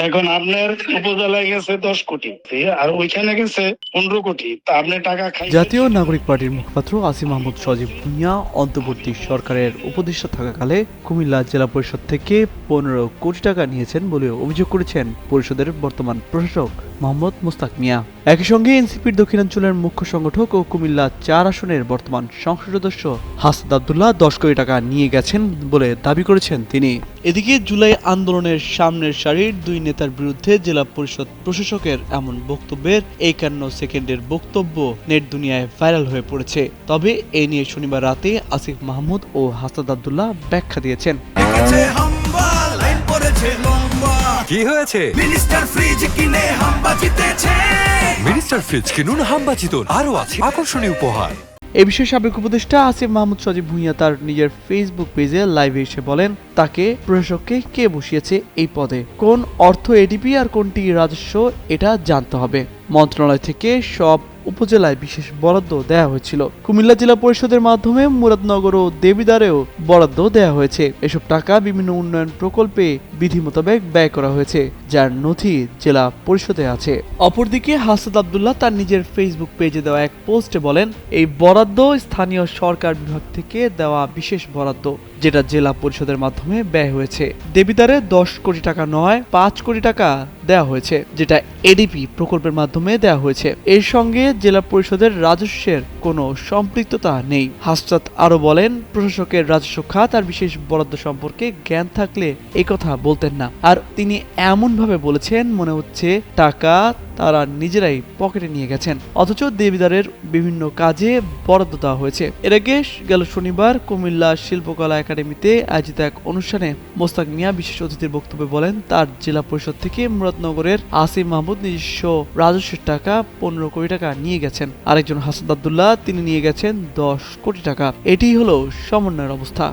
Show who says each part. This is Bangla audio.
Speaker 1: এখন আপনার উপজেলায় গেছে 10 কোটি আর ওইখানে গেছে 15 কোটি, তা আপনি টাকা খাইছেন।
Speaker 2: জাতীয় নাগরিক পার্টির মুখপাত্র আসিফ মাহমুদ সজীব ভুঁইয়া অন্তর্বর্তী সরকারের উপদেষ্টা থাকাকালে কুমিল্লা জেলা পরিষদ থেকে 15 কোটি টাকা নিয়েছেন বলে অভিযোগ করেছেন পরিষদের বর্তমান প্রশাসক মোহাম্মদ মোস্তাক মিয়া। একই সঙ্গে এনসিপির দক্ষিণাঞ্চলের মুখ্য সংগঠক ও কুমিল্লা 4 আসনের বর্তমান সংসদ সদস্য হাসান আব্দুল্লাহ 10 কোটি টাকা নিয়ে গেছেন বলে দাবি করেছেন তিনি। এদিকে জুলাই আন্দোলনের সামনের সারির দুই নেতার বিরুদ্ধে জেলা পরিষদ প্রশাসকের এমন বক্তব্যের 51 সেকেন্ডের বক্তব্য নেট দুনিয়ায় ভাইরাল হয়ে পড়েছে। তবে এ নিয়ে শনিবার রাতে আসিফ মাহমুদ ও হাসান আব্দুল্লাহ ব্যাখ্যা দিয়েছেন।
Speaker 3: কি হয়েছে?
Speaker 4: মিনিস্টার ফ্রিজ কিনে হাম্বা জিতেছে।
Speaker 3: মিনিস্টার ফ্রিজ কিনুন, হাম্বা জিতুন, আরো আছে আকর্ষণীয় উপহার।
Speaker 2: এ বিষয়ে সাবেক উপদেষ্টা আসিফ মাহমুদ সজীব ভুঁইয়া তার নিজের ফেসবুক পেজে লাইভে এসে বলেন, তাকে প্রশাসককে কে বসিয়েছে এই পদে, কোন অর্থ এডিপি আর কোনটি রাজস্ব এটা জানতে হবে। মন্ত্রণালয় থেকে সব উপজেলায় বিশেষ বরাদ্দ দেয়া হয়েছিল। কুমিল্লা জেলা পরিষদের মাধ্যমে মুরাদনগর ও দেবিদ্বারেও বরাদ্দ দেয়া হয়েছে। এসব টাকা বিভিন্ন উন্নয়ন প্রকল্পে বিধি মোতাবেক ব্যয় করা হয়েছে, যার নথি জেলা পরিষদে আছে। অপরদিকে হাসান আব্দুল্লাহ তার নিজের ফেসবুক পেজে দেওয়া এক পোস্টে বলেন, এই বরাদ্দ স্থানীয় সরকার বিভাগ থেকে দেওয়া বিশেষ বরাদ্দ, যেটা জেলা পরিষদের মাধ্যমে ব্যয় হয়েছে। দেবিদ্বারে 10 কোটি টাকা নয় 5 কোটি টাকা দেওয়া হয়েছে, যেটা এডিপি প্রকল্পের মাধ্যমে দেওয়া হয়েছে। এর সঙ্গে জেলা পরিষদের রাজস্বের কোনো সম্পৃক্ততা নেই। হাসনাত আরো বলেন, প্রশাসকের রাজস্ব খাত আর বিশেষ বরাদ্দ সম্পর্কে জ্ঞান থাকলে এই কথা বলতেন না। আর তিনি এমন ভাবে বলেছেন মনে হচ্ছে টাকা তারা নিজেরাই পকেটে নিয়ে গেছেন, অথচ দেবিদ্বারের বিভিন্ন কাজে বরাদ্দ দেওয়া হয়েছে। এর আগে গেল শনিবার কুমিল্লা শিল্পকলা একাডেমিতে আয়োজিত এক অনুষ্ঠানে মোস্তাক মিয়া বিশেষ অতিথির বক্তব্যে বলেন, তার জেলা পরিষদ থেকে মুরাদনগরের আসিফ মাহমুদ নিজস্ব রাজস্বের টাকা 15 কোটি টাকা নিয়ে গেছেন। আরেকজন হাসান আব্দুল্লাহ তিনি নিয়ে গেছেন 10 কোটি টাকা। এটিই হলো সমন্বয়ের অবস্থা।